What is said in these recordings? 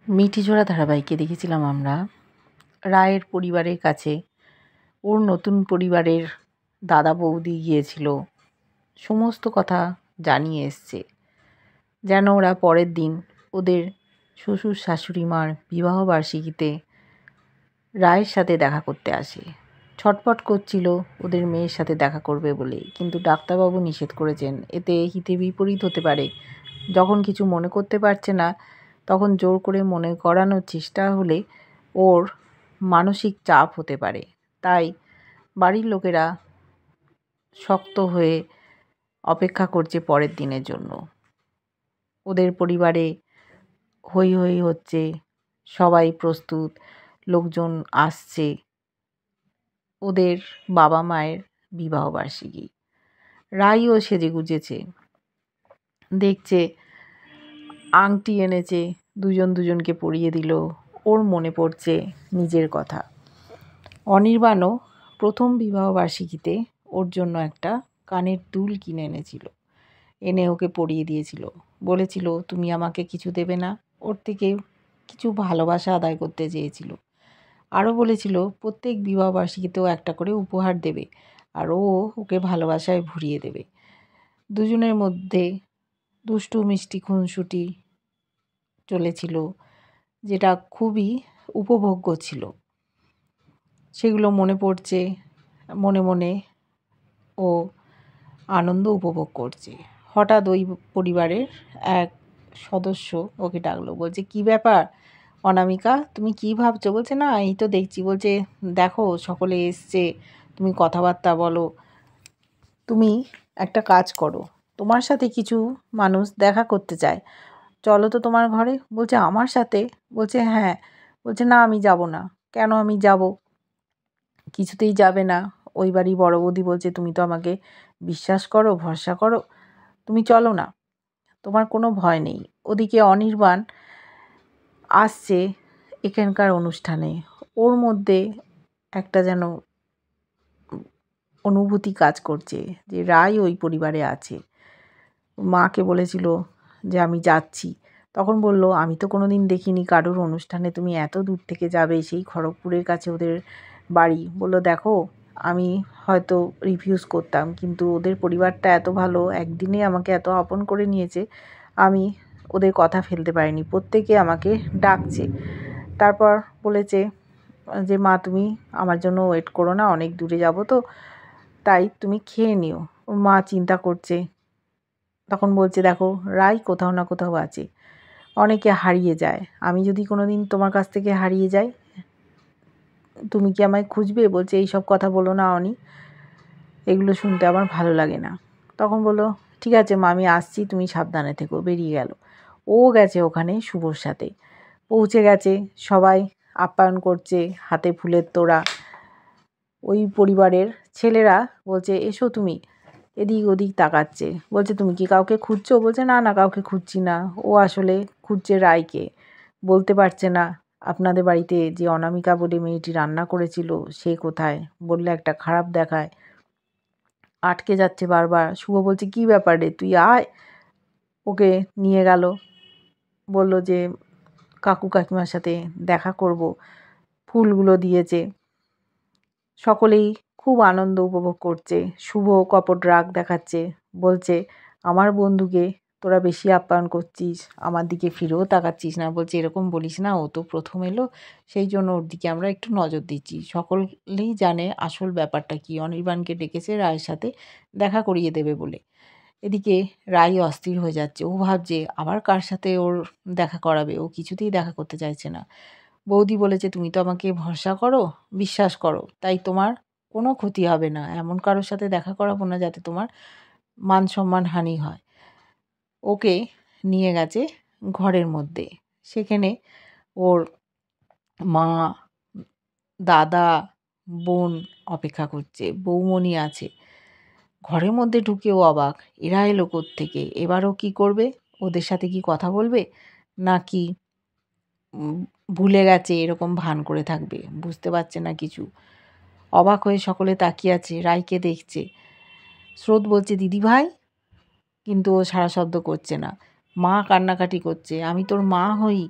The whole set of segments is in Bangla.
মিঠিঝোড়া ধারাবাহিকে দেখেছিলাম আমরা রায়ের পরিবারের কাছে ওর নতুন পরিবারের দাদা বৌদি গিয়েছিল, সমস্ত কথা জানিয়ে এসছে, যেন ওরা পরের দিন ওদের শ্বশুর শাশুড়ি মার বিবাহবার্ষিকীতে রায়ের সাথে দেখা করতে আসে। ছটফট করছিল ওদের মেয়ের সাথে দেখা করবে বলে, কিন্তু ডাক্তারবাবু নিষেধ করেছেন, এতে হিতে বিপরীত হতে পারে। যখন কিছু মনে করতে পারছে না তখন জোর করে মনে করানোর চেষ্টা হলে ওর মানসিক চাপ হতে পারে। তাই বাড়ির লোকেরা শক্ত হয়ে অপেক্ষা করছে পরের দিনের জন্য। ওদের পরিবারে হই হই হচ্ছে, সবাই প্রস্তুত, লোকজন আসছে। ওদের বাবা মায়ের বিবাহবার্ষিকী, রাইও সেজে গুজেছে, দেখছে আংটি এনেছে, দুজন দুজনকে পরিয়ে দিল। ওর মনে পড়ছে নিজের কথা। অনির্বাণও প্রথম বিবাহবার্ষিকীতে ওর জন্য একটা কানের দুল কিনে এনেছিল, এনে ওকে পরিয়ে দিয়েছিল। বলেছিল তুমি আমাকে কিছু দেবে না, ওর থেকে কিছু ভালোবাসা আদায় করতে চেয়েছিল। আরও বলেছিল প্রত্যেক বিবাহবার্ষিকীতেও একটা করে উপহার দেবে, আর ও ওকে ভালোবাসায় ভরিয়ে দেবে। দুজনের মধ্যে দুষ্টু মিষ্টি খুনসুটি চলেছিল, যেটা খুবই উপভোগ্য ছিল। সেগুলো মনে পড়ছে, মনে মনে ও আনন্দ উপভোগ করছে। হঠাৎ ওই পরিবারের এক সদস্য ওকে ডাকলো, বলছে কি ব্যাপার অনামিকা, তুমি কি ভাবছো? বলছে না, এই তো দেখছি। বলছে দেখো সকলে এসছে, তুমি কথাবার্তা বলো, তুমি একটা কাজ করো, তোমার সাথে কিছু মানুষ দেখা করতে চায়, চলো তো তোমার ঘরে। বলছে আমার সাথে? বলছে হ্যাঁ। বলছে না আমি যাব না। কেন আমি যাব? কিছুতেই যাবে না। ওই বাড়ি বড় বৌদি বলছে তুমি তো আমাকে বিশ্বাস করো, ভরসা করো, তুমি চলো না, তোমার কোনো ভয় নেই। ওদিকে অনির্বাণ আসছে এখানকার অনুষ্ঠানে, ওর মধ্যে একটা যেন অনুভূতি কাজ করছে যে রায় ওই পরিবারে আছে। মাকে বলেছিল যে আমি যাচ্ছি, তখন বলল আমি তো কোনো দিন দেখিনি কারোর অনুষ্ঠানে তুমি এত দূর থেকে যাবে, সেই খড়গপুরের কাছে ওদের বাড়ি। বলল দেখো আমি হয়তো রিফিউজ করতাম, কিন্তু ওদের পরিবারটা এত ভালো, একদিনে আমাকে এত আপন করে নিয়েছে, আমি ওদের কথা ফেলতে পারিনি, প্রত্যেকে আমাকে ডাকছে। তারপর বলেছে যে মা তুমি আমার জন্য ওয়েট করো না, অনেক দূরে যাব তো, তাই তুমি খেয়ে নিও। ওর মা চিন্তা করছে, তখন বলছে দেখো রাই কোথাও না কোথাও আছে, অনেকে হারিয়ে যায়, আমি যদি কোনো দিন তোমার কাছ থেকে হারিয়ে যাই তুমি কি আমায় খুঁজবে? বলছে এইসব কথা বলো না অনি, এগুলো শুনতে আমার ভালো লাগে না। তখন বললো ঠিক আছে মা আমি আসছি, তুমি সাবধানে থেকো। বেরিয়ে গেল। ও গেছে ওখানে শুভর সাথে, পৌঁছে গেছে, সবাই আপ্যায়ন করছে, হাতে ফুলের তোড়া। ওই পরিবারের ছেলেরা বলছে এসো তুমি, এদিক ওদিক তাকাচ্ছে, বলছে তুমি কি কাউকে খুঁজছো? বলছে না না কাউকে খুঁজছি না। ও আসলে খুঁজছে রায়কে, বলতে পারছে না আপনাদের বাড়িতে যে অনামিকা বলে মেয়েটি রান্না করেছিল সে কোথায়, বললে একটা খারাপ দেখায়, আটকে যাচ্ছে বারবার। শুভ বলছে কি ব্যাপার রে, তুই আয়। ওকে নিয়ে গেল, বলল যে কাকু কাকিমার সাথে দেখা করব, ফুলগুলো দিয়েছে। সকলেই খুব আনন্দ উপভোগ করছে। শুভ কপট রাগ দেখাচ্ছে, বলছে আমার বন্ধুকে তোরা বেশি আপ্যায়ন করছিস, আমার দিকে ফিরেও তাকাচ্ছিস না। বলছে এরকম বলিস না, ও তো প্রথম এলো, সেই জন্য ওর দিকে আমরা একটু নজর দিচ্ছি। সকলেই জানে আসল ব্যাপারটা কি, অনির্বাণকে ডেকেছে রায়ের সাথে দেখা করিয়ে দেবে বলে। এদিকে রাই অস্থির হয়ে যাচ্ছে, ও ভাবছে আবার কার সাথে ওর দেখা করাবে, ও কিছুতেই দেখা করতে চাইছে না। বৌদি বলেছে তুমি তো আমাকে ভরসা করো, বিশ্বাস করো, তাই তোমার কোনো ক্ষতি হবে না, এমন কারোর সাথে দেখা করাবো না যাতে তোমার মান সম্মান হানি হয়। ওকে নিয়ে গেছে ঘরের মধ্যে, সেখানে ওর মা, দাদা, বোন অপেক্ষা করছে, বৌমণি আছে। ঘরের মধ্যে ঢুকেও অবাক, এরা এলো কোত্থেকে, এবারও কি করবে? ওদের সাথে কি কথা বলবে, নাকি ভুলে গেছে এরকম ভান করে থাকবে, বুঝতে পারছে না কিছু। অবাক হয়ে সকলে তাকিয়ে আছে, রাইকে দেখছে। স্রোত বলছে দিদি ভাই, কিন্তু ও সাড়া শব্দ করছে না। মা কান্নাকাটি করছে, আমি তোর মা হই,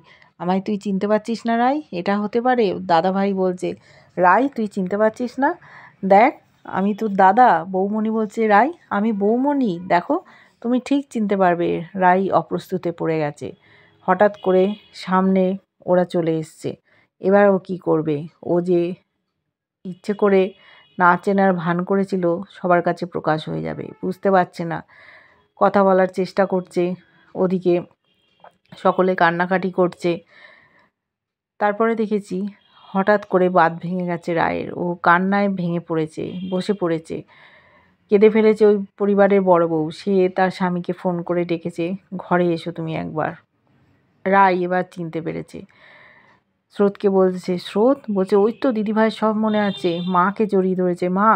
আমায় তুই চিনতে পারছিস না রাই? এটা হতে পারে? দাদাভাই বলছে, রাই তুই চিনতে পারছিস না? দেখ আমি তোর দাদা। বৌমণি বলছে, রাই আমি বৌমণি, দেখো তুমি ঠিক চিনতে পারবে। রাই অপ্রস্তুতে পড়ে গেছে। হঠাৎ করে সামনে ওরা চলে এসছে। এবার ও কী করবে? ও যে ইচ্ছে করে না চেনার ভান করেছিল সবার কাছে প্রকাশ হয়ে যাবে, বুঝতে পারছে না। কথা বলার চেষ্টা করছে, ওদিকে সকলে কান্নাকাটি করছে। তারপরে দেখেছি হঠাৎ করে বাঁধ ভেঙে গেছে রায়ের। ও কান্নায় ভেঙে পড়েছে, বসে পড়েছে, কেঁদে ফেলেছে। ওই পরিবারের বড় বউ, সে তার স্বামীকে ফোন করে ডেকেছে, ঘরে এসো তুমি একবার। রায় এবার চিনতে পেরেছে। স্রোতকে বলছে, স্রোত বলছে, ওই তো দিদিভাইয়ের সব মনে আছে। মাকে জড়িয়ে ধরেছে। মা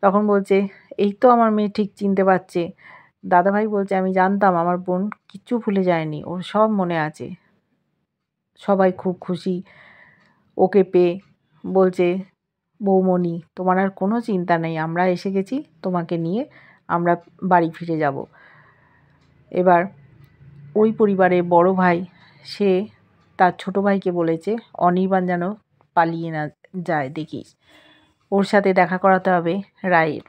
তখন বলছে, এই তো আমার মেয়ে ঠিক চিনতে পারছে। দাদাভাই বলছে, আমি জানতাম আমার বোন কিচ্ছু ভুলে যায়নি, ওর সব মনে আছে। সবাই খুব খুশি ওকে পেয়ে। বলছে, বৌমণি তোমার আর কোনো চিন্তা নেই, আমরা এসে গেছি তোমাকে নিয়ে, আমরা বাড়ি ফিরে যাব। এবার ওই পরিবারের বড় ভাই, সে তার ছোট ভাইকে বলেছে অনির্বাণ যেন পালিয়ে না যায়, দেখিস, ওর সাথে দেখা করাতে হবে রায়ের।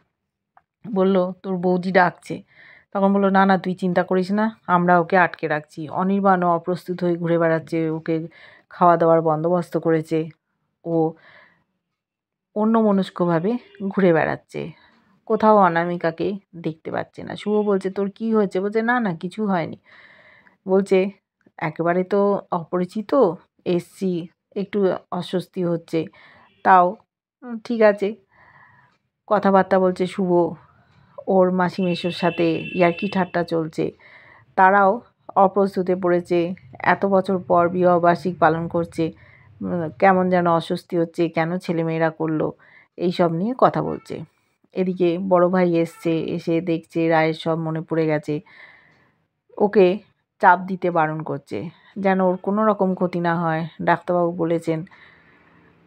বলল, তোর বৌদি ডাকছে। তখন বললো, না না তুই চিন্তা করিস না, আমরা ওকে আটকে রাখছি। অনির্বাণও অপ্রস্তুত হয়ে ঘুরে বেড়াচ্ছে, ওকে খাওয়া দাওয়ার বন্দোবস্ত করেছে। ও অন্যমনস্কভাবে ঘুরে বেড়াচ্ছে, কোথাও অনামিকাকে দেখতে পাচ্ছে না। শুভ বলছে, তোর কি হয়েছে? বলছে, না না কিছু হয়নি। বলছে, একেবারে তো অপরিচিত এসছি, একটু অস্বস্তি হচ্ছে, তাও ঠিক আছে। কথাবার্তা বলছে শুভ, ওর মাসি মেশোর সাথে ইয়ার্কি ঠাট্টা চলছে। তারাও অপ্রস্তুতে পড়েছে, এত বছর পর বিবাহবার্ষিক পালন করছে, কেমন যেন অস্বস্তি হচ্ছে, কেন ছেলেমেয়েরা করলো, এই সব নিয়ে কথা বলছে। এদিকে বড় ভাই এসছে, এসে দেখছে রায়ের সব মনে পড়ে গেছে। ওকে চাপ দিতে বারণ করছে, যেন ওর কোনো রকম ক্ষতি না হয়। ডাক্তারবাবু বলেছেন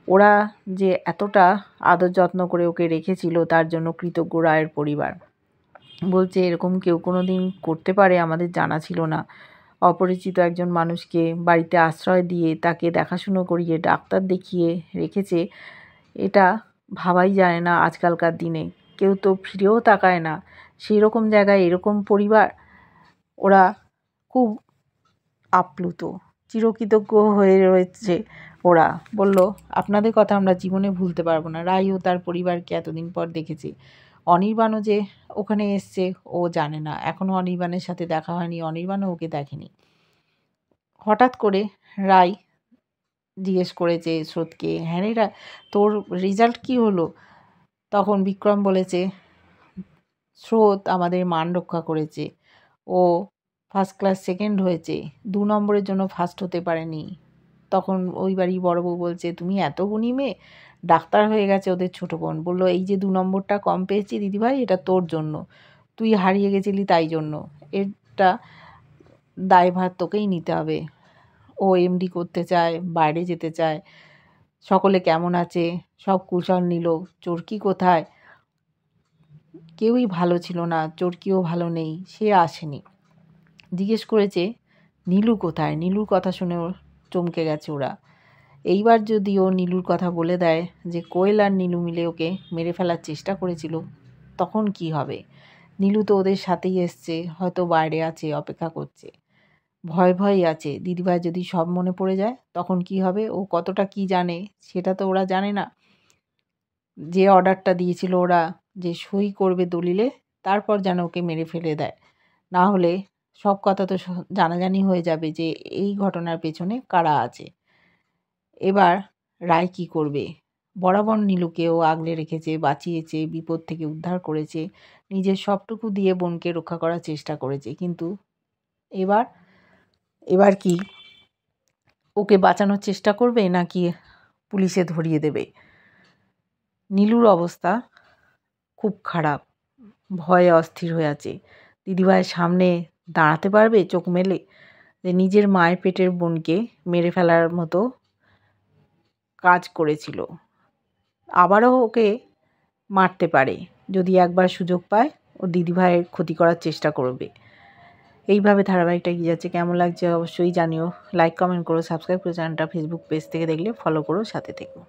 ওরা যে এতটা আদর যত্ন করে ওকে রেখেছিল তার জন্য কৃতজ্ঞ রায়ের পরিবার। বলছে, এরকম কেউ কোনো দিন করতে পারে আমাদের জানা ছিল না। অপরিচিত একজন মানুষকে বাড়িতে আশ্রয় দিয়ে তাকে দেখাশুনো করিয়ে ডাক্তার দেখিয়ে রেখেছে, এটা ভাবাই যায় না আজকালকার দিনে। কেউ তো ফিরেও তাকায় না। সেই রকম জায়গায় এরকম পরিবার, ওরা খুব আপ্লুত, চিরকৃতজ্ঞ হয়ে রয়েছে ওরা। বলল, আপনাদের কথা আমরা জীবনে ভুলতে পারবো না। রাই ও তার পরিবারকে এতদিন পর দেখেছে। অনির্বাণও যে ওখানে এসছে ও জানে না, এখনও অনির্বাণের সাথে দেখা হয়নি, অনির্বাণও ওকে দেখেনি। হঠাৎ করে রাই জিজ্ঞেস করেছে স্রোতকে, হ্যাঁ রে তোর রেজাল্ট কী হলো? তখন বিক্রম বলেছে, স্রোত আমাদের মান রক্ষা করেছে, ও ফার্স্ট ক্লাস সেকেন্ড হয়েছে, 2 নম্বরের জন্য ফার্স্ট হতে পারেনি। তখন ওই বাড়ি বড় বউ বলছে, তুমি এত গুণী মেয়ে, ডাক্তার হয়ে গেছে ওদের ছোটো বোন। বললো, এই যে 2 নম্বরটা কম পেয়েছি দিদিভাই, এটা তোর জন্য, তুই হারিয়ে গেছিলি তাই জন্য, এটা দায়ভার তোকেই নিতে হবে। ও এমডি করতে চায়, বাইরে যেতে চায়। সকলে কেমন আছে সব কুশল নিল। চরকি কোথায়? কেউই ভালো ছিল না, চরকিও ভালো নেই, সে আসেনি। জিজ্ঞেস করেছে, নীলু কোথায়? নীলুর কথা শুনে চমকে গেছে ওরা। এইবার যদি ও নীলুর কথা বলে দেয় যে কোয়েল আর নীলু মিলে ওকে মেরে ফেলার চেষ্টা করেছিল, তখন কি হবে? নীলু তো ওদের সাথেই এসছে, হয়তো বাইরে আছে, অপেক্ষা করছে, ভয় ভয়ই আছে। দিদিভাই যদি সব মনে পড়ে যায় তখন কি হবে? ও কতটা কি জানে সেটা তো ওরা জানে না। যে অর্ডারটা দিয়েছিল ওরা, যে সই করবে দলিলে, তারপর যেন ওকে মেরে ফেলে দেয়, না হলে সব কথা তো জানাজানি হয়ে যাবে যে এই ঘটনার পেছনে কারা আছে। এবার রায় কী করবে? বরাবর নীলুকেও আগলে রেখেছে, বাঁচিয়েছে, বিপদ থেকে উদ্ধার করেছে, নিজের সবটুকু দিয়ে বোনকে রক্ষা করার চেষ্টা করেছে। কিন্তু এবার এবার কি ওকে বাঁচানোর চেষ্টা করবে নাকি পুলিশে ধরিয়ে দেবে? নীলুর অবস্থা খুব খারাপ, ভয়ে অস্থির হয়ে আছে। দিদিভাইয়ের সামনে দাঁড়াতে পারবে চোখ মেলে? যে নিজের মায়ের পেটের বোনকে মেরে ফেলার মতো কাজ করেছিল, আবারও ওকে মারতে পারে। যদি একবার সুযোগ পায় ও দিদিভাইয়ের ক্ষতি করার চেষ্টা করবে। এইভাবে ধারাবাহিকটা এগিয়ে যাচ্ছে। কেমন লাগছে অবশ্যই জানিও। লাইক কমেন্ট করো, সাবস্ক্রাইব করো চ্যানেলটা। ফেসবুক পেজ থেকে দেখলে ফলো করো, সাথে থেকো।